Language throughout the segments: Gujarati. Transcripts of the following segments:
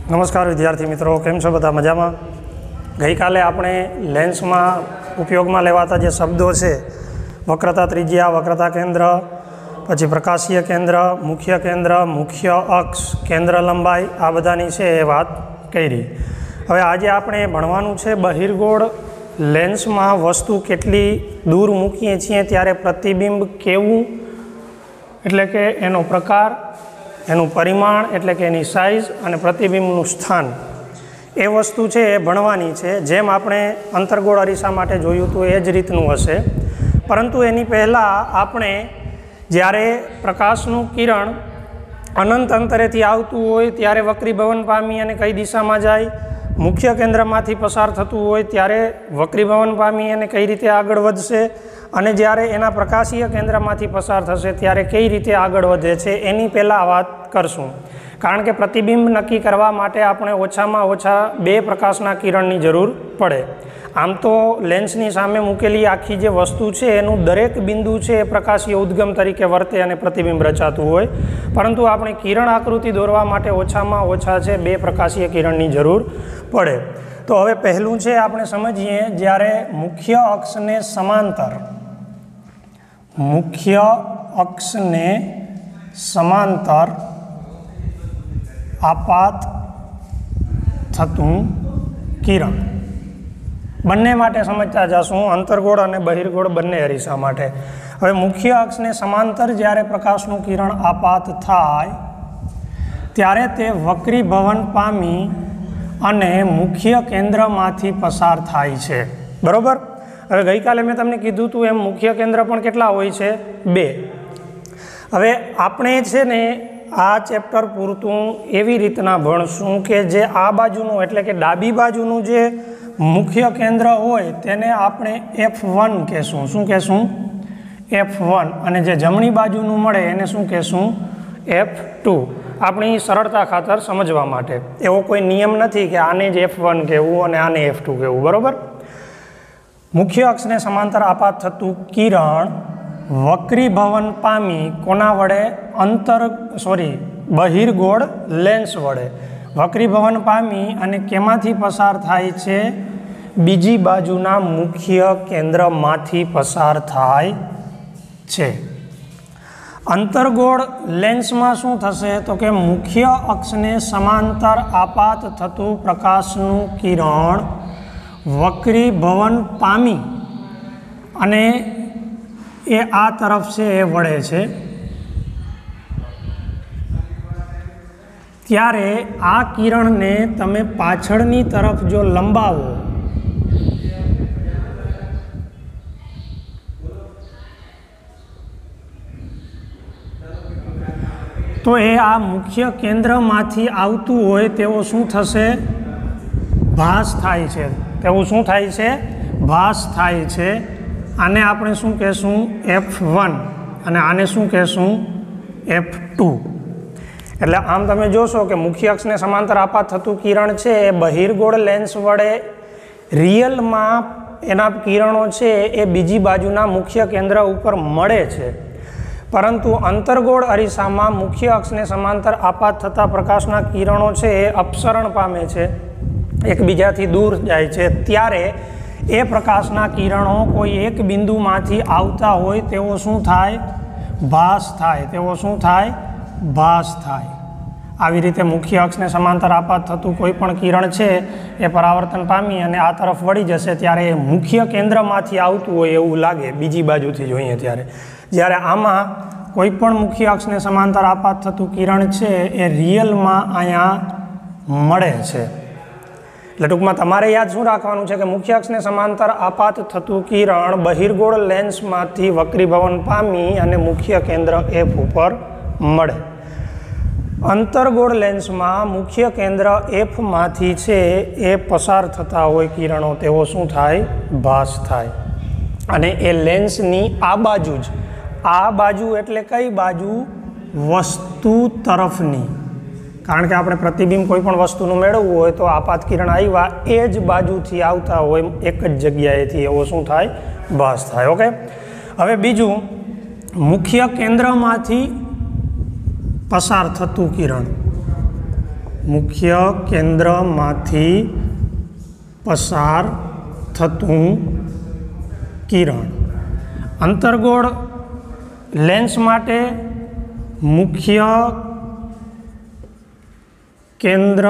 નમસ્કાર વિદ્યાર્થી મિત્રો, કેમ છો બધા? મજામાં? ગઈકાલે આપણે લેન્સમાં ઉપયોગમાં લેવાતા જે શબ્દો છે, વક્રતા ત્રિજ્યા, વક્રતા કેન્દ્ર, પછી પ્રકાશીય કેન્દ્ર, મુખ્ય અક્ષ, કેન્દ્ર લંબાઈ, આ બધાની છે એ વાત કરી. હવે આજે આપણે ભણવાનું છે બહિર્ગોળ લેન્સમાં વસ્તુ કેટલી દૂર મૂકીએ છીએ ત્યારે પ્રતિબિંબ કેવું, એટલે કે એનો પ્રકાર, એનું પરિમાણ એટલે કે એની સાઇઝ અને પ્રતિબિંબનું સ્થાન, એ વસ્તુ છે એ ભણવાની છે. જેમ આપણે અંતર્ગોળ અરીસા માટે જોયું હતું એ જ રીતનું હશે, પરંતુ એની પહેલાં આપણે જ્યારે પ્રકાશનું કિરણ અનંત અંતરેથી આવતું હોય ત્યારે વક્રીભવન પામી અને કઈ દિશામાં જાય, મુખ્ય કેન્દ્રમાંથી પસાર થતું હોય ત્યારે વક્રીભવન પામી અને કઈ રીતે આગળ વધશે, અને જ્યારે એના પ્રકાશીય કેન્દ્રમાંથી પસાર થશે ત્યારે કઈ રીતે આગળ વધે છે એની પહેલાં વાત કરશું. કારણ કે પ્રતિબિંબ નક્કી કરવા માટે આપણે ઓછામાં ઓછા 2 પ્રકાશના કિરણની જરૂર પડે. આમ તો લેન્સની સામે મૂકેલી આખી જે વસ્તુ છે એનું દરેક બિંદુ છે એ પ્રકાશીય ઉદ્ગમ તરીકે વર્તે અને પ્રતિબિંબ રચાતું હોય, પરંતુ આપણે કિરણ આકૃતિ દોરવા માટે ઓછામાં ઓછા છે 2 પ્રકાશીય કિરણની જરૂર પડે. તો હવે પહેલું છે આપણે સમજીએ, જ્યારે મુખ્ય અક્ષને સમાંતર આપાત થતું કિરણ, બંને માટે સમજતા જશું, અંતર્ગોળ અને બહિર્ગોળ બંને અરીસા માટે. હવે મુખ્ય અક્ષને સમાંતર જ્યારે પ્રકાશનું કિરણ આપાત થાય ત્યારે તે વક્રીભવન પામી અને મુખ્ય કેન્દ્રમાંથી પસાર થાય છે, બરાબર? હવે ગઈકાલે મેં તમને કીધું હતું એમ મુખ્ય કેન્દ્ર પણ કેટલા હોય છે? 2. હવે આપણે છે ને આ ચેપ્ટર પૂરતું એવી રીતના ભણશું કે જે આ બાજુનું એટલે કે ડાબી બાજુનું જે મુખ્ય કેન્દ્ર હોય તેને આપણે F1 કહેશું. શું કહેશું? F1. અને જે જમણી બાજુનું મળે એને શું કહેશું? F2. આપણી સરળતા ખાતર સમજવા માટે. એવો કોઈ નિયમ નથી કે આને જ F1 કહેવું અને આને F2 કહેવું, બરાબર? મુખ્ય અક્ષને સમાંતર આપાત થતું કિરણ વક્રીભવન પામી કોના વડે? બહિર્ગોળ લેન્સ વડે વક્રીભવન પામી અને કેમાંથી પસાર થાય છે? બીજી બાજુના મુખ્ય કેન્દ્રમાંથી પસાર થાય છે. અંતર્ગોળ લેન્સમાં શું થશે તો કે મુખ્ય અક્ષને સમાંતર આપાત થતું પ્રકાશનું કિરણ વક્રીભવન પામી અને એ આ તરફ છે એ વળે છે, ત્યારે આ કિરણને તમે પાછળની તરફ જો લંબાવો તો એ આ મુખ્ય કેન્દ્રમાંથી આવતું હોય તેવો શું થશે? ભાસ થાય છે. તેવું શું થાય છે? ભાસ થાય છે. આને આપણે શું કહેશું? F1. અને આને શું કહેશું? F2. એટલે આમ તમે જોશો કે મુખ્ય અક્ષને સમાંતર આપાત થતું કિરણ છે એ બહિર્ગોળ લેન્સ વડે રિયલમાં એના કિરણો છે એ બીજી બાજુના મુખ્ય કેન્દ્ર ઉપર મળે છે, પરંતુ અંતર્ગોળ અરીસામાં મુખ્ય અક્ષને સમાંતર આપાત થતા પ્રકાશના કિરણો છે એ અપસરણ પામે છે, એકબીજાથી દૂર જાય છે. ત્યારે એ પ્રકાશના કિરણો કોઈ એક બિંદુમાંથી આવતા હોય તેવો શું થાય? ભાસ થાય. તેવો શું થાય? ભાસ થાય. આવી રીતે મુખ્ય અક્ષને સમાંતર આપાત થતું કોઈ પણ કિરણ છે એ પરાવર્તન પામી અને આ તરફ વળી જશે ત્યારે એ મુખ્ય કેન્દ્રમાંથી આવતું હોય એવું લાગે બીજી બાજુથી જોઈએ ત્યારે. જ્યારે આમાં કોઈ પણ મુખ્ય અક્ષને સમાંતર આપાત થતું કિરણ છે એ રિયલમાં અહીંયા મળે છે. એટલે ટૂંકમાં તમારે યાદ શું રાખવાનું છે કે મુખ્ય અક્ષને સમાંતર આપાત થતું કિરણ બહિર્ગોળ લેન્સમાંથી વક્રીભવન પામી અને મુખ્ય કેન્દ્ર F ઉપર મળે. અંતર્ગોળ લેન્સમાં મુખ્ય કેન્દ્ર Fમાંથી છે એ પસાર થતા હોય કિરણો તેવો શું થાય? ભાસ થાય. અને એ લેન્સની આ બાજુ જ, આ બાજુ એટલે કઈ બાજુ? વસ્તુ તરફની. કારણ કે આપણે પ્રતિબિંબ કોઈ પણ વસ્તુનું મેળવવું હોય તો આપાત કિરણ આવ્યા એ જ બાજુથી આવતા હોય એક જ જગ્યાએથી, એવો શું થાય? ભાસ થાય. ઓકે. હવે બીજું, મુખ્ય કેન્દ્રમાંથી પસાર થતું કિરણ મુખ્ય કેન્દ્રમાંથી પસાર થતું કિરણ. અંતર્ગોળ લેન્સ માટે મુખ્ય કેન્દ્ર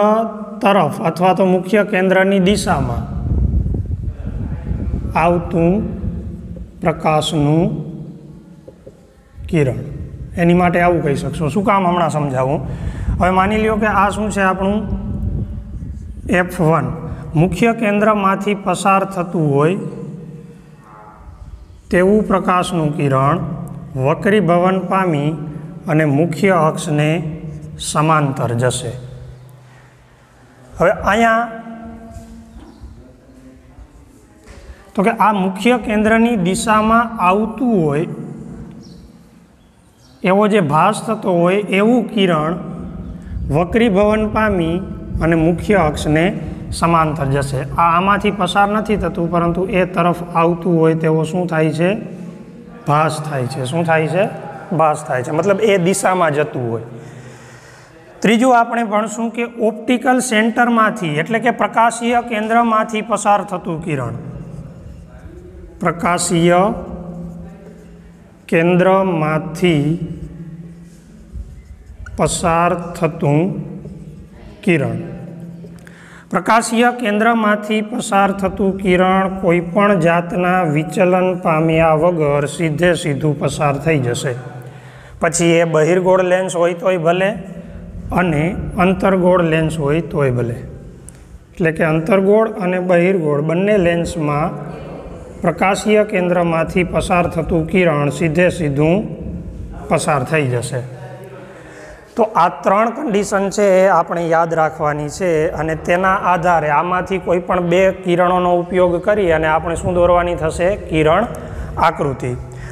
તરફ અથવા તો મુખ્ય કેન્દ્રની દિશામાં આવતું પ્રકાશનું કિરણ. એની માટે આવું કહી શકશો. શું કામ હમણાં સમજાવું. હવે માની લ્યો કે આ શું છે આપણું F1. મુખ્ય કેન્દ્રમાંથી પસાર થતું હોય તેવું પ્રકાશનું કિરણ વક્રીભવન પામી અને મુખ્ય અક્ષને સમાંતર જશે. હવે અહીંયા તો કે આ મુખ્ય કેન્દ્રની દિશામાં આવતું હોય એવો જે ભાસ થતો હોય એવું કિરણ વક્રીભવન પામી અને મુખ્ય અક્ષને સમાંતર જશે. આમાંથી પસાર નથી થતું પરંતુ એ તરફ આવતું હોય તેવો શું થાય છે? ભાસ થાય છે. શું થાય છે? ભાસ થાય છે. મતલબ એ દિશામાં જતું હોય. ત્રીજું આપણે ભણશું કે ઓપ્ટિકલ સેન્ટરમાંથી એટલે કે પ્રકાશીય કેન્દ્રમાંથી પસાર થતું કિરણ. પ્રકાશીય કેન્દ્રમાંથી પસાર થતું કિરણ. પ્રકાશીય કેન્દ્રમાંથી પસાર થતું કિરણ કોઈપણ જાતના વિચલન પામ્યા વગર સીધે સીધું પસાર થઈ જશે. પછી એ બહિર્ગોળ લેન્સ હોય તોય ભલે અને અંતર્ગોળ લેન્સ હોય તોય ભલે. એટલે કે અંતર્ગોળ અને બહિર્ગોળ બંને લેન્સમાં પ્રકાશીય કેન્દ્રમાંથી પસાર થતું કિરણ સીધે સીધું પસાર થઈ જશે. તો આ 3 કન્ડિશન છે એ આપણે યાદ રાખવાની છે અને તેના આધારે આમાંથી કોઈ પણ 2 કિરણોનો ઉપયોગ કરી અને આપણે શું દોરવાની થશે? કિરણ આકૃતિ.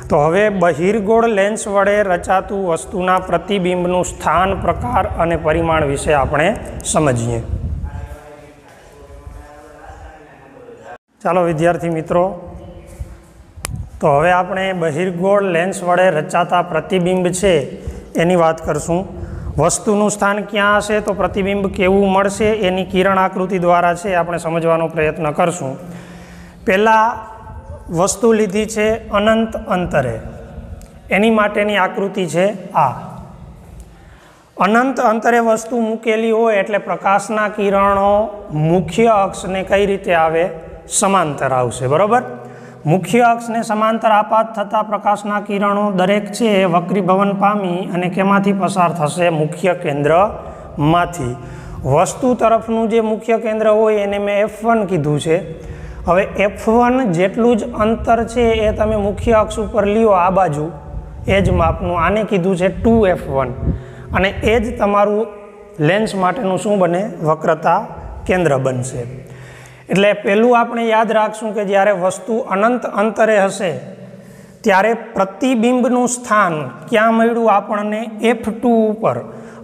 તો હવે બહિર્ગોળ લેન્સ વડે રચાતું વસ્તુના પ્રતિબિંબનું સ્થાન, પ્રકાર અને પરિમાણ વિશે આપણે સમજીએ. ચાલો વિદ્યાર્થી મિત્રો, તો હવે આપણે બહિર્ગોળ લેન્સ વડે રચાતા પ્રતિબિંબ છે એની વાત કરશું. વસ્તુનું સ્થાન ક્યાં હશે તો પ્રતિબિંબ કેવું મળશે એની કિરણ આકૃતિ દ્વારા છે આપણે સમજવાનો પ્રયત્ન કરશું. પહેલાં વસ્તુ લીધી છે અનંત અંતરે. એની માટેની આકૃતિ છે આ. અનંત અંતરે વસ્તુ મૂકેલી હોય એટલે પ્રકાશના કિરણો મુખ્ય અક્ષને કઈ રીતે આવે? સમાંતર આવશે. બરાબર. મુખ્ય અક્ષને સમાંતર આપાત થતા પ્રકાશના કિરણો દરેક છે એ વક્રીભવન પામી અને કેમાંથી પસાર થશે? મુખ્ય કેન્દ્રમાંથી. વસ્તુ તરફનું જે મુખ્ય કેન્દ્ર હોય એને મેં F1 કીધું છે. હવે F1 જેટલું જ અંતર છે એ તમે મુખ્ય અક્ષ ઉપર લ્યો આ બાજુ એ જ માપનું, આને કીધું છે 2F1 અને એ જ તમારું લેન્સ માટેનું શું બને? વક્રતા કેન્દ્ર બનશે. એટલે પહેલું આપણે યાદ રાખશું કે જ્યારે વસ્તુ અનંત અંતરે હશે ત્યારે પ્રતિબિંબનું સ્થાન ક્યાં મળ્યું આપણને? F2 ઉપર.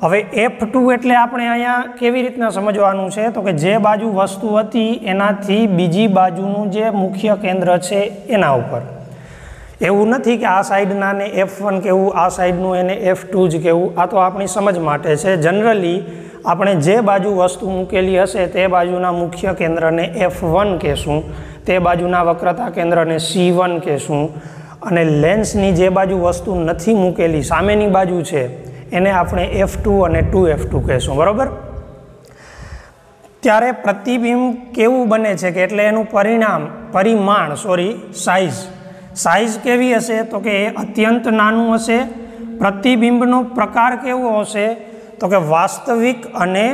હવે F2 એટલે આપણે અહીંયા કેવી રીતના સમજવાનું છે તો કે જે બાજુ વસ્તુ હતી એનાથી બીજી બાજુનું જે મુખ્ય કેન્દ્ર છે એના ઉપર. એવું નથી કે આ સાઈડના ને F1 કહેવું, આ સાઈડનું એને F2 જ કહેવું. આ તો આપણી સમજ માટે છે. જનરલી આપણે જે બાજુ વસ્તુ મૂકેલી હશે તે બાજુના મુખ્ય કેન્દ્રને F1 કહેશું, તે બાજુના વક્રતા કેન્દ્રને C1 કહેશું અને લેન્સની જે બાજુ વસ્તુ નથી મૂકેલી સામેની બાજુ છે એને આપણે F2 અને 2F2 કહેશું. બરાબર. ત્યારે પ્રતિબિંબ કેવું બને છે કે એટલે એનું સાઇઝ કેવી હશે તો કે એ અત્યંત નાનું હશે. પ્રતિબિંબનો પ્રકાર કેવો હશે તો કે વાસ્તવિક અને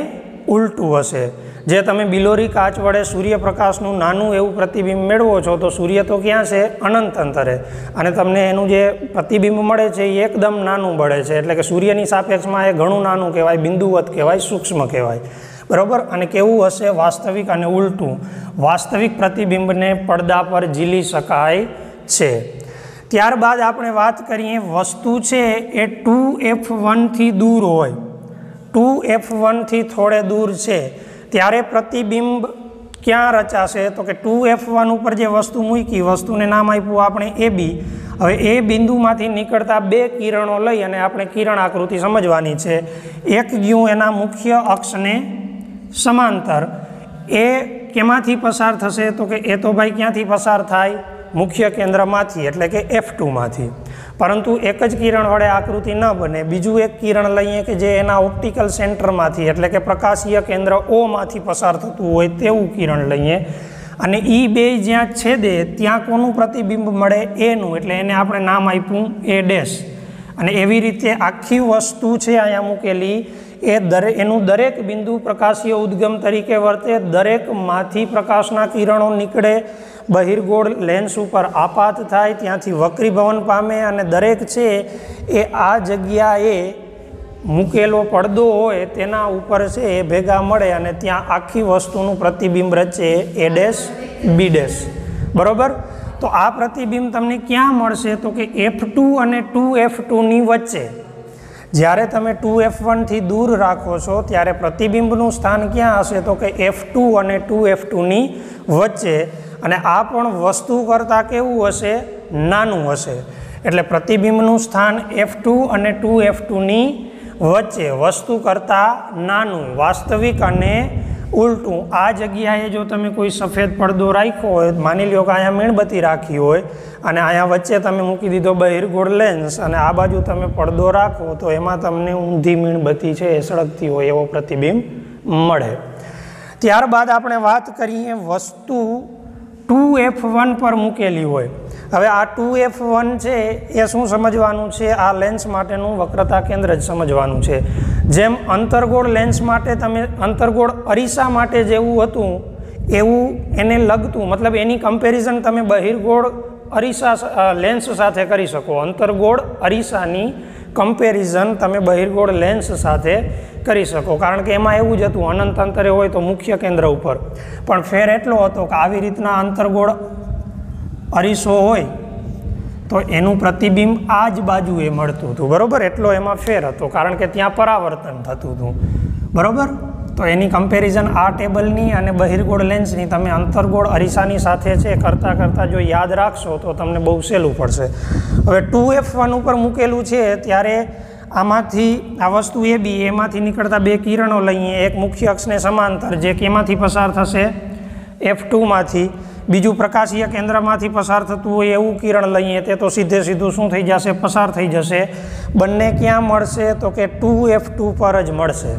ઉલટું હશે. જે તમે બિલોરી કાચ વડે સૂર્યપ્રકાશનું નાનું એવું પ્રતિબિંબ મેળવો છો તો સૂર્ય તો ક્યાં છે? અનંત અંતરે. અને તમને એનું જે પ્રતિબિંબ મળે છે એ એકદમ નાનું મળે છે. એટલે કે સૂર્યની સાપેક્ષમાં એ ઘણું નાનું કહેવાય, બિંદુવત કહેવાય, સૂક્ષ્મ કહેવાય. બરાબર. અને કેવું હશે? વાસ્તવિક અને ઉલટું. વાસ્તવિક પ્રતિબિંબને પડદા પર ઝીલી શકાય છે. ત્યારબાદ આપણે વાત કરીએ વસ્તુ છે એ 2F1 થી દૂર હોય, 2F1 થી થોડે દૂર છે ત્યારે પ્રતિબિંબ ક્યાં રચાશે તો કે 2F1 ઉપર જે વસ્તુ મૂકી, વસ્તુને નામ આપ્યું આપણે AB. હવે એ બિંદુમાંથી નીકળતા 2 કિરણો લઈ અને આપણે કિરણ આકૃતિ સમજવાની છે. એક ગયું એના મુખ્ય અક્ષને समांतर ए केमांथी पसार थशे तो कि ए तो भाई क्यांथी पसार थाय मुख्य केंद्रमांथी एटले के F2 मांथी। परंतु एक ज किरण वडे आकृति न बने, बीजू एक किरण लईए कि जे एना ऑप्टिकल सेंटरमांथी एटले के प्रकाशीय केंद्र O मांथी पसार थतुं होय तेवुं किरण लईए अने ई बे ज्यां छेदे त्यां कोनुं प्रतिबिंब मळे ए नुं, एटले एने आपणे नाम आप्युं ए डैश। अने एवी रीते आखी वस्तु छे अहींया मूकेली एनुं दरेक बिंदु प्रकाशीय उद्गम तरीके वर्ते, दरेक मांथी प्रकाशना किरणों निकळे, बहिर्गोळ लेन्स उपर आपात थाय, त्यांथी वक्रीभवन पामे अने दरेक छे ए आ जग्याए मूकेलो पड़दो होय तेना उपर छे ए भेगा मळे अने त्यां आखी वस्तुनुं प्रतिबिंब रचे ए डैश बी डैश। बरोबर। तो आ प्रतिबिंब तमने क्यां मळशे तो कि F2 अने 2F2 नी वच्चे। ज्यारे तमे 2F1 थी दूर राखो छो त्यारे प्रतिबिंबनुं स्थान क्यां हशे तो कि F2 अने 2F2 नी वच्चे अने आ पण वस्तु करता केवुं हशे नानुं हशे। एटले प्रतिबिंबनुं स्थान F2 अने 2F2 नी वच्चे, वस्तु करता नानुं, वास्तविक अने उल्टू। आ जग्याए जो तमे कोई सफेद पड़दो राख्यो होय, मानी लो कि अहींया मीणबत्ती राखी होय अने अहींया वच्चे तमे मूकी दीधो बहिर्गोळ लेन्स अने आ बाजू तमे पड़दो राखो तो एमां तमने ऊंधी मीणबत्ती छे ए सळगती होय एवो प्रतिबिंब मळे। त्यारबाद आपणे वात करीए वस्तु 2F1 पर मूकेली होय। हवे आ 2F1 छे ए शुं समजवानुं छे, आ लेन्स माटेनुं वक्रता केंद्र ज समजवानुं छे। जेम अंतरगोळ लेन्स माटे तमे अंतरगोळ अरीसा माटे जेवुं हतुं एवुं एने लगतुं, मतलब एनी कम्पेरिजन तमे बहिर्गोळ अरीसा लेन्स साथे करी शको। अंतरगोळ अरीसानी कम्पेरिजन तमे बहिर्गोळ लेन्स साथे करी शको, कारण के एमां एवुं ज हतुं अनंत अंतरे होय तो मुख्य केंद्र उपर, पण फेर एटलो हतो कि आवी रीतना अंतरगोळ अरीसो होय तो एनुं प्रतिबिंब आ ज बाजुए मळतुं हतुं। बरोबर। एटलो एमां फेर हतो कारण के त्यां परावर्तन थतुं हतुं। बरोबर। तो एनी कम्पेरिजन आ टेबलनी अने बहिर्गोळ लेन्सनी तमे अंतरगोळ अरीसानी साथे छे करता करता जो याद राखशो तो तमने बहु सहेલું પડશે। हवे 2F1 उपर मूकेલું છે त्यारे आमांथी आ वस्तु ए बी एमांथी निकळता बे किरणों लईए, एक मुख्य अक्षने समांतर जे केमांथी पसार थशे F2 मांथी, बीजू प्रकाशीय केंद्रमांथी पसार थतुं होय एवुं किरण लईए ते तो सीधे सीधुं शुं थई जशे पसार थई जशे। बंने क्यां मळशे तो कि 2F2 पर ज मळशे।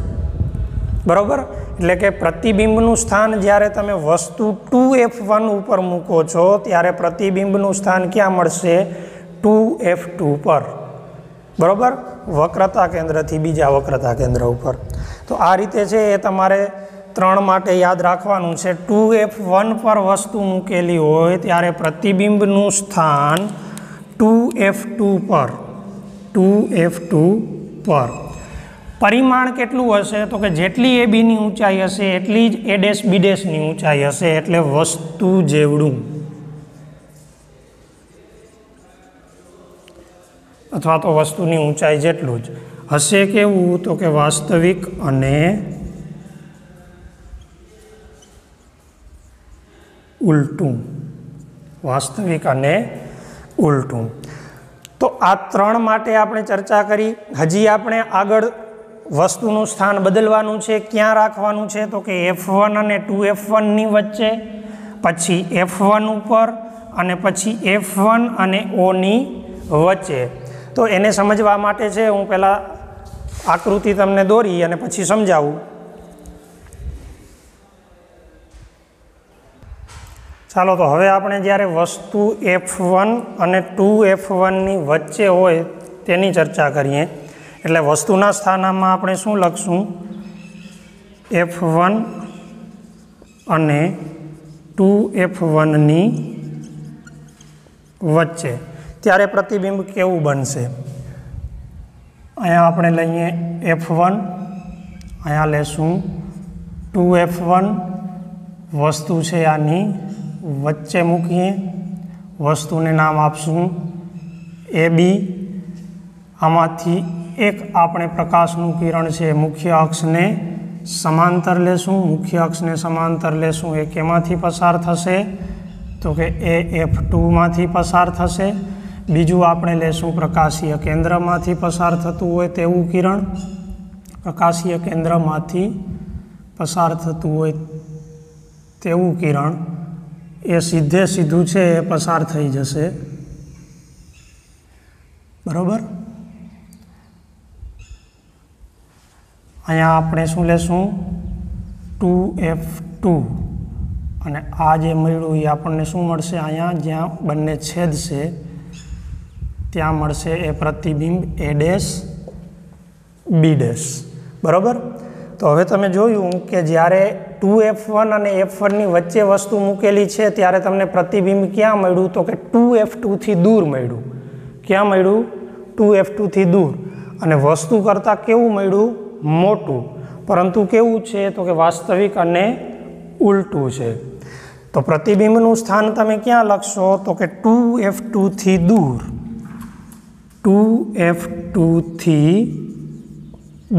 बरोबर। एटले के प्रतिबिंबनुं स्थान ज्यारे तमे वस्तु 2F1 उपर मूको छो त्यारे प्रतिबिंबनुं स्थान क्यां मळशे 2F2 पर। बरोबर। वक्रता केंद्र थी बीजा वक्रता केंद्र उपर। तो आ रीते छे ए तमारे 3 माटे याद राखवानुं छे। 2F1 पर वस्तु मूकेली होय त्यारे प्रतिबिंबनुं स्थान 2F2 पर, 2F2 पर। परिमाण केटलुं हशे तो कि जेटली ए बी नी ऊंचाई हशे एटली ज ए डैश बी डैश नी ऊंचाई हशे, एटले वस्तु जेवडुं अथवा तो वस्तुनी ऊंचाई जेटलुं ज हशे। केवुं तो कि वास्तविक अने उल्टू, वास्तविक अने उल्टू। तो आ 3 माटे आपणे चर्चा करी। हजी आपणे आगळ वस्तुनुं स्थान बदलवानुं छे। क्यां राखवानुं छे तो कि F1 अने 2F1 नी वच्चे, पछी F1 उपर अने पछी F1 अने O नी वच्चे। तो एने समजवा माटे छे हूँ पहेला आकृति तमने दोरी अने पछी समजावुं। चालो तो हवे आपणे ज्यारे वस्तु F1 अने 2F1 नी वच्चे होय तेनी चर्चा करीए। एटले वस्तुना स्थानमा आपणे शुं लखशुं F1 अने 2F1 नी वच्चे, त्यारे प्रतिबिंब केवुं बनशे। अहींया आपणे लईए F1, अहींया लेशुं 2F1, वस्तु छे आनी वच्चे मूकीए, वस्तुने नाम आपशुं ए बी। आमांथी एक आपणे प्रकाशनुं किरण छे मुख्य अक्षने समांतर लेशुं, मुख्य अक्षने समांतर लेशुं। ए केमांथी पसार थशे तो कि ए F2 मांथी पसार थशे। बीजू आपणे लेशुं प्रकाशीय केंद्रमांथी पसार थतुं होय तेवुं किरण, प्रकाशीय केंद्रमांथी પસાર થતું હોય તેવું કિરણ એ સીધે સીધું છે એ પસાર થઈ જશે, બરાબર. અહીંયા આપણે શું લેશું? 2f2 અને આ જે મળ્યું એ આપણને શું મળશે? અહીંયા જ્યાં બંને છેદશે ત્યાં મળશે એ પ્રતિબિંબ a ડેશ b ડેશ, બરાબર. તો હવે તમે જોયું કે જ્યારે 2f1 અને f1ની વચ્ચે વસ્તુ મૂકેલી છે ત્યારે તમને પ્રતિબિંબ ક્યાં મળ્યું? તો કે 2f2થી દૂર મળ્યું. ક્યાં મળ્યું? 2f2થી દૂર. અને વસ્તુ કરતાં કેવું મળ્યું? મોટું. પરંતુ કેવું છે? તો કે વાસ્તવિક અને ઉલટું છે. તો પ્રતિબિંબનું સ્થાન તમે ક્યાં લખશો? તો કે 2f2થી દૂર. 2f2થી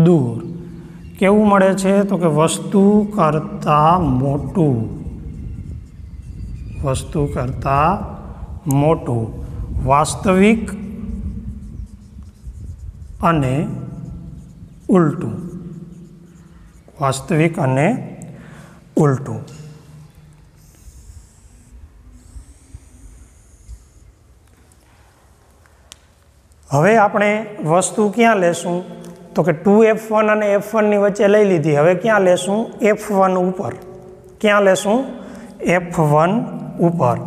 દૂર કેવું મળે છે? તો કે વસ્તુ કરતાં મોટું. વસ્તુ કરતાં મોટું, વાસ્તવિક અને ઉલટું. વાસ્તવિક અને ઉલટું. હવે આપણે વસ્તુ ક્યાં લેશું? તો કે 2f1 અને f1ની વચ્ચે લઈ લીધી. હવે ક્યાં લેશું? f1 ઉપર. ક્યાં લેશું? f1 ઉપર.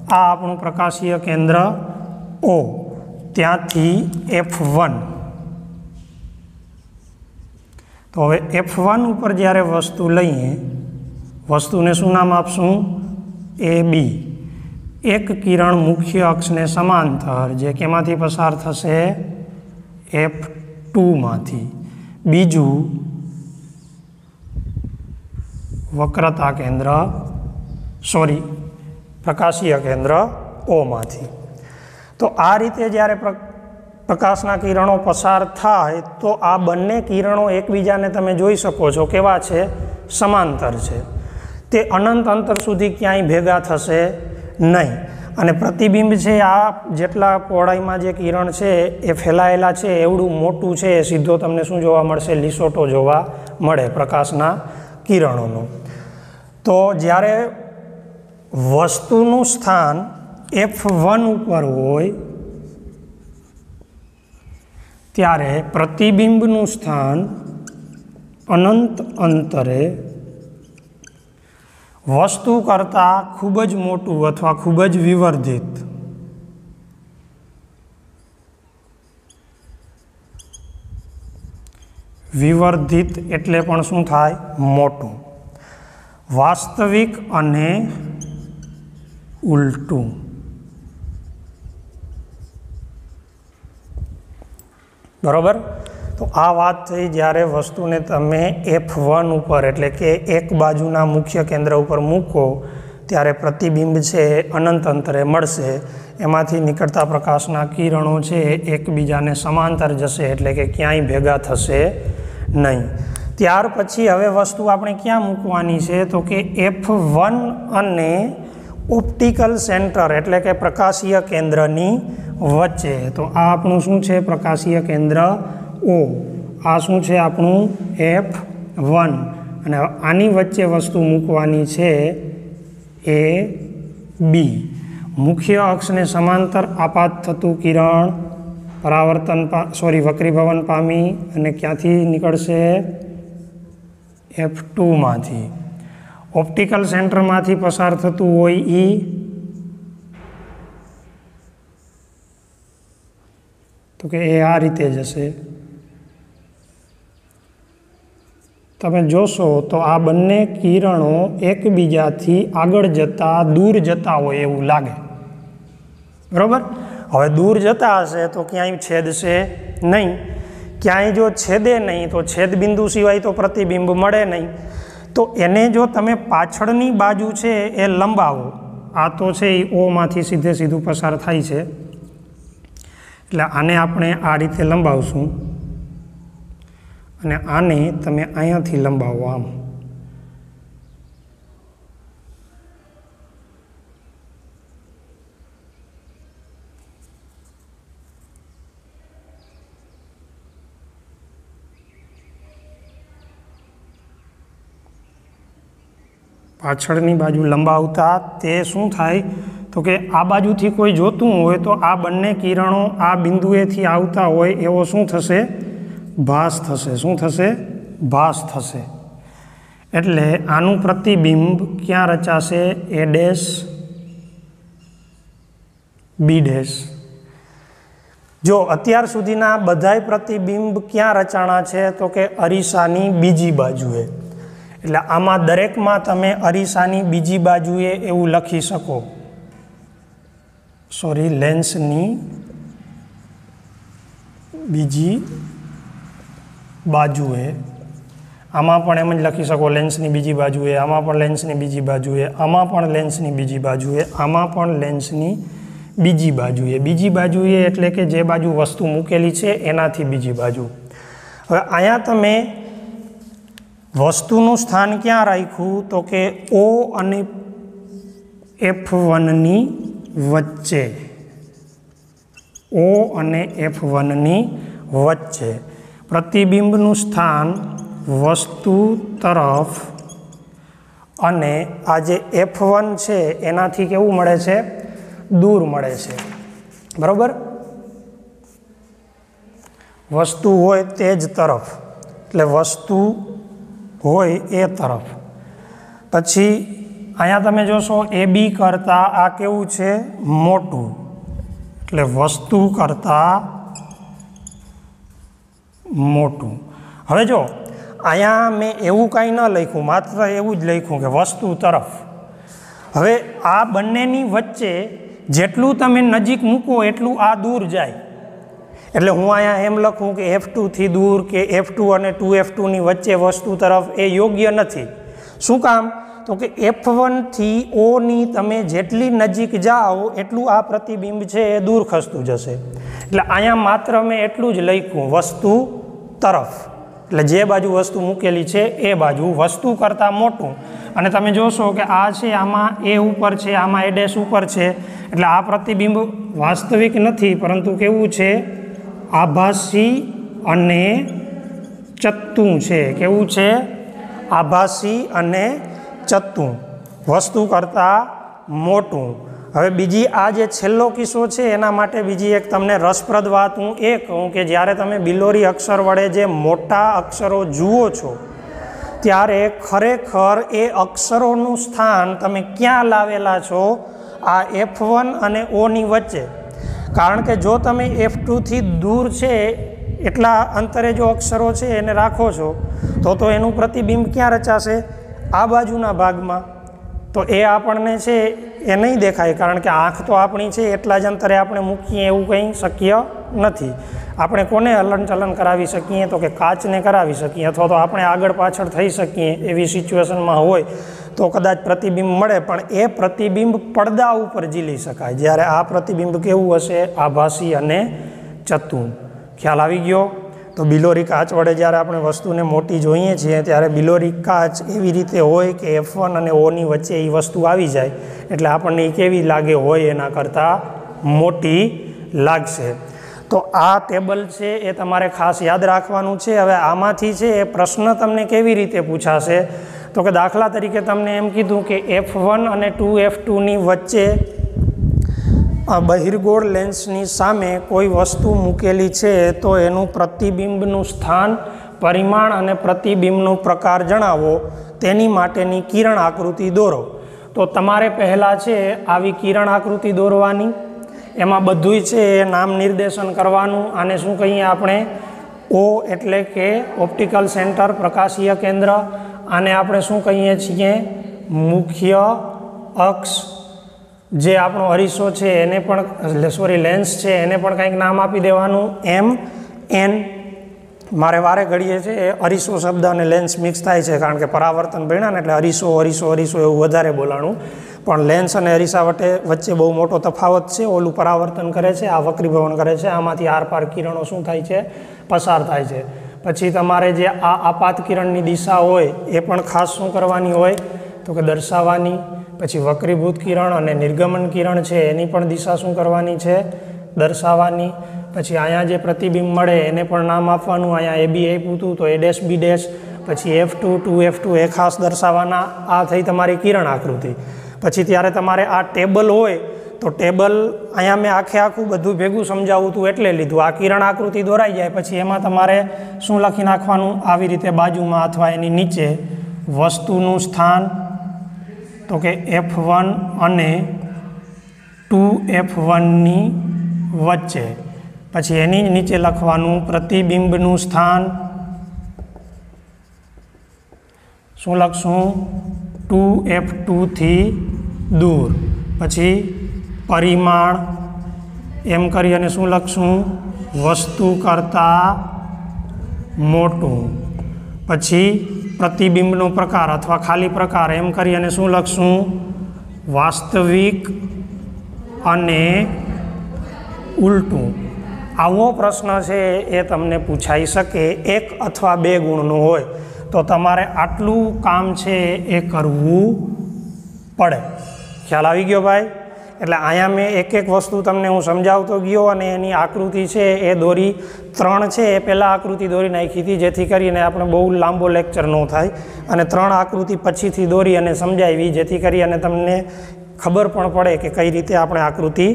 આ આપણું પ્રકાશીય કેન્દ્ર O, ત્યાંથી f1. તો હવે f1 ઉપર જ્યારે વસ્તુ લઈએ, વસ્તુને શું નામ આપશું? AB. એક કિરણ મુખ્ય અક્ષને સમાંતર જે કેમાંથી પસાર થશે? f2માંથી. બીજું વક્રતા કેન્દ્ર પ્રકાશીય કેન્દ્ર ઓમાંથી. તો આ રીતે જ્યારે પ્રકાશના કિરણો પસાર થાય તો આ બંને કિરણો એકબીજાને તમે જોઈ શકો છો કેવા છે? સમાંતર છે. તે અનંત અંતર સુધી ક્યાંય ભેગા થશે નહીં. અને પ્રતિબિંબ છે આ જેટલા પહોળાઈમાં જે કિરણ છે એ ફેલાયેલા છે એવડું મોટું છે એ સીધો તમને શું જોવા મળશે? લીસોટો જોવા મળે પ્રકાશના કિરણોનો. તો જ્યારે વસ્તુનું સ્થાન f1 ઉપર હોય ત્યારે પ્રતિબિંબનું સ્થાન અનંત અંતરે વસ્તુ કરતાં ખૂબ જ મોટું અથવા ખૂબ જ વિવર્ધિત. વિવર્ધિત એટલે પણ શું થાય? મોટું. વાસ્તવિક અને ઉલટું. બરાબર. તો આ વાત થઈ જ્યારે વસ્તુને તમે f1 ઉપર એટલે કે એક બાજુના મુખ્ય કેન્દ્ર ઉપર મૂકો ત્યારે પ્રતિબિંબ છે અનંત અંતરે મળશે. એમાંથી નીકળતા પ્રકાશના કિરણો છે એકબીજાને સમાંતર જશે એટલે કે ક્યાંય ભેગા થશે નહીં. ત્યાર પછી હવે વસ્તુ આપણે ક્યાં મૂકવાની છે? તો કે f1 અને ઓપ્ટિકલ સેન્ટર એટલે કે પ્રકાશીય કેન્દ્રની વચ્ચે. તો આ આપણું શું છે? પ્રકાશીય કેન્દ્ર O. આ શું છે? આપણું f1. અને આની વચ્ચે વસ્તુ મૂકવાની છે AB. મુખ્ય અક્ષને સમાંતર આપાત થતું કિરણ વક્રીભવન પામી અને ક્યાંથી નીકળશે? f2માંથી. ઓપ્ટિકલ સેન્ટરમાંથી પસાર થતું હોય E. તો કે એ આ રીતે જશે. તમે જોશો તો આ બંને કિરણો એકબીજાથી આગળ જતા દૂર જતા હોય એવું લાગે, બરાબર. હવે દૂર જતા હશે તો ક્યાંય છેદશે નહીં. ક્યાંય જો છેદે નહીં તો છેદબિંદુ સિવાય તો પ્રતિબિંબ મળે નહીં. તો એને જો તમે પાછળની બાજુ છે એ લંબાવો, આ તો છે એ ઓમાંથી સીધે સીધું પસાર થાય છે એટલે આને આપણે આ રીતે લંબાવશું અને આને તમે અહીંયાથી લંબાવો આમ. પાછળની બાજુ લંબાવતા તે શું થાય તો કે આ બાજુથી કોઈ જોતું હોય તો આ બંને કિરણો આ બિંદુએથી આવતા હોય એવો શું થશે? ભાસ થશે. શું થશે? ભાસ થશે. એટલે આનું પ્રતિબિંબ ક્યાં રચાશે? A dash B dash. જો અત્યાર સુધીના બધાય પ્રતિબિંબ ક્યાં રચાણા છે તો કે અરીસાની બીજી બાજુએ. એટલે આમાં દરેકમાં તમે અરીસાની બીજી બાજુએ એવું લખી શકો, સોરી, લેન્સની બીજી બાજુએ. આમાં પણ એમ જ લખી શકો લેન્સની બીજી બાજુએ, આમાં પણ લેન્સની બીજી બાજુએ, આમાં પણ લેન્સની બીજી બાજુએ, આમાં પણ લેન્સની બીજી બાજુએ. બીજી બાજુએ એટલે કે જે બાજુ વસ્તુ મૂકેલી છે એનાથી બીજી બાજુ. હવે અહીંયા તમે વસ્તુનું સ્થાન ક્યાં રાખ્યું તો કે O અને F1ની વચ્ચે. O અને F1ની વચ્ચે પ્રતિબિંબનું સ્થાન વસ્તુ તરફ અને આ જે F1 છે એનાથી કેવું મળે છે? દૂર મળે છે. બરાબર? વસ્તુ હોય તે જ તરફ, એટલે વસ્તુ હોય એ તરફ. પછી અહીંયા તમે જોશો AB કરતાં આ કેવું છે? મોટું. એટલે વસ્તુ કરતાં મોટું. હવે જો અહીંયા મેં એવું કાંઈ ન લખ્યું, માત્ર એવું જ લખ્યું કે વસ્તુ તરફ. હવે આ બંનેની વચ્ચે જેટલું તમે નજીક મૂકો એટલું આ દૂર જાય. એટલે હું અહીંયા એમ લખું કે F2થી દૂર કે F2 અને 2F2ની વચ્ચે વસ્તુ તરફ, એ યોગ્ય નથી. શું કામ? તો કે F1થી Oની તમે જેટલી નજીક જાઓ એટલું આ પ્રતિબિંબ છે એ દૂર ખસતું જશે. એટલે અહીંયા માત્ર મેં એટલું જ લખ્યું વસ્તુ તરફ. એટલે જે બાજુ વસ્તુ મૂકેલી છે એ બાજુ વસ્તુ કરતાં મોટું. અને તમે જોશો કે આ છે આમાં A ઉપર છે, આમાં A ડેશ ઉપર છે. એટલે આ પ્રતિબિંબ વાસ્તવિક નથી, પરંતુ કેવું છે? આભાસી અને ચત્તું છે. કેવું છે? આભાસી અને ચત્તું, વસ્તુ કરતાં મોટું. હવે બીજી આ જે છેલ્લો કિસ્સો છે એના માટે બીજી એક તમને રસપ્રદ વાત હું એ કહું કે જ્યારે તમે બિલોરી અક્ષર વડે જે મોટા અક્ષરો જુઓ છો ત્યારે ખરેખર એ અક્ષરોનું સ્થાન તમે ક્યાં લાવેલા છો? આ F1 અને Oની વચ્ચે. કારણ કે જો તમે F2થી દૂર છે એટલા અંતરે જો અક્ષરો છે એને રાખો છો તો એનું પ્રતિબિંબ ક્યાં રચાશે? આ બાજુના ભાગમાં. તો એ આપણને છે એ નહીં દેખાય, કારણ કે આંખ તો આપણી છે એટલા જ અંતરે આપણે મૂકીએ એવું કંઈ શક્ય નથી. આપણે કોને હલનચલન કરાવી શકીએ તો કે કાચને કરાવી શકીએ, અથવા તો આપણે આગળ પાછળ થઈ શકીએ. એવી સિચ્યુએશનમાં હોય તો કદાચ પ્રતિબિંબ મળે, પણ એ પ્રતિબિંબ પડદા ઉપર ઝીલી શકાય. જ્યારે આ પ્રતિબિંબ કેવું હશે? આભાસી અને ચત્તું. ખ્યાલ આવી ગયો? તો બિલોરી કાચ વડે જ્યારે આપણે વસ્તુને મોટી જોઈએ છીએ ત્યારે બિલોરી કાચ એવી રીતે હોય કે F1 અને Oની વચ્ચે એ વસ્તુ આવી જાય એટલે આપણને એ કેવી લાગે હોય એના કરતાં મોટી લાગશે. તો આ ટેબલ છે એ તમારે ખાસ યાદ રાખવાનું છે. હવે આમાંથી છે એ પ્રશ્ન તમને કેવી રીતે પૂછાશે તો કે દાખલા તરીકે તમને એમ કીધું કે F1 અને 2F2ની વચ્ચે બહિર્ગોળ લેન્સની સામે કોઈ વસ્તુ મૂકેલી છે તો એનું પ્રતિબિંબનું સ્થાન, પરિમાણ અને પ્રતિબિંબનું પ્રકાર જણાવો. તેની માટેની કિરણ આકૃતિ દોરો. તો તમારે પહેલાં છે આવી કિરણ આકૃતિ દોરવાની. એમાં બધુંય છે એ નામ નિર્દેશન કરવાનું. આને શું કહીએ આપણે? O એટલે કે ઓપ્ટિકલ સેન્ટર, પ્રકાશીય કેન્દ્ર. આને આપણે શું કહીએ છીએ? મુખ્ય અક્ષ. જે આપણો અરીસો છે એને પણ, સોરી, લેન્સ છે એને પણ કંઈક નામ આપી દેવાનું. MN. મારે વારે ઘડીએ છે અરીસો શબ્દ અને લેન્સ મિક્સ થાય છે, કારણ કે પરાવર્તન ભણ્યા ને એટલે અરીસો એવું વધારે બોલાણું. પણ લેન્સ અને અરીસા વચ્ચે બહુ મોટો તફાવત છે. ઓલું પરાવર્તન કરે છે, આ વક્રીભવન કરે છે. આમાંથી આરપાર કિરણો શું થાય છે? પસાર થાય છે. પછી તમારે જે આ આપાત કિરણની દિશા હોય એ પણ ખાસ શું કરવાની હોય તો કે દર્શાવવાની. પછી વક્રીભૂત કિરણ અને નિર્ગમન કિરણ છે એની પણ દિશા શું કરવાની છે? દર્શાવવાની. પછી અહીંયા જે પ્રતિબિંબ મળે એને પણ નામ આપવાનું. અહીંયા AB આપ્યું હતું તો A ડેશ B ડેશ. પછી F2 2F2 એ ખાસ દર્શાવવાના. આ થઈ તમારી કિરણ આકૃતિ. પછી ત્યારે તમારે આ ટેબલ હોય તો ટેબલ અહીંયા મેં આખું બધું ભેગું સમજાવું હતું એટલે લીધું. આ કિરણ આકૃતિ દોરાઈ જાય પછી એમાં તમારે શું લખી નાખવાનું, આવી રીતે બાજુમાં અથવા એની નીચે વસ્તુનું સ્થાન, તો કે F1 અને 2F1ની વચ્ચે. પછી એની નીચે લખવાનું પ્રતિબિંબનું સ્થાન, શું લખશું, 2F2થી દૂર. પછી પરિમાણ એમ કરી અને શું લખશું, વસ્તુ કરતાં મોટું. પછી પ્રતિબિંબનો પ્રકાર અથવા ખાલી પ્રકાર એમ કરી અને શું લખશું, વાસ્તવિક અને ઉલટું. આવો પ્રશ્ન છે એ તમને પૂછાઈ શકે, 1 અથવા 2 ગુણનો હોય તો તમારે આટલું કામ છે એ કરવું પડે. ખ્યાલ આવી ગયો ભાઈ? એટલે અહીંયા મેં એક વસ્તુ તમને હું સમજાવતો ગયો અને એની આકૃતિ છે એ દોરી 3 છે એ પહેલાં આકૃતિ દોરી નાખી હતી જેથી કરીને આપણે બહુ લાંબો લેક્ચર ન થાય, અને 3 આકૃતિ પછીથી દોરી અને સમજાવી જેથી કરી અને તમને ખબર પણ પડે કે કઈ રીતે આપણે આકૃતિ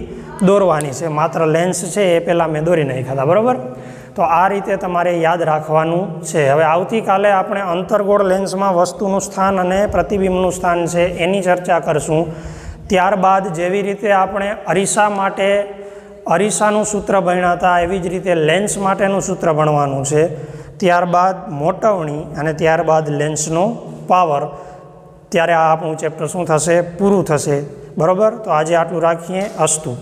દોરવાની છે. માત્ર લેન્સ છે એ પહેલાં મેં દોરી નાખ્યા હતા, બરાબર? તો આ રીતે તમારે યાદ રાખવાનું છે. હવે આવતીકાલે આપણે અંતર્ગોળ લેન્સમાં વસ્તુનું સ્થાન અને પ્રતિબિંબનું સ્થાન છે એની ચર્ચા કરશું. ત્યારબાદ જેવી રીતે આપણે અરીસા માટે અરીસાનું સૂત્ર ભણ્યા હતા એવી જ રીતે લેન્સ માટેનું સૂત્ર ભણવાનું છે. ત્યારબાદ મોટવણી અને ત્યારબાદ લેન્સનો પાવર. ત્યારે આ આપણું ચેપ્ટર શું થશે, પૂરું થશે, બરાબર? તો આજે આટલું રાખીએ. અસ્તુ.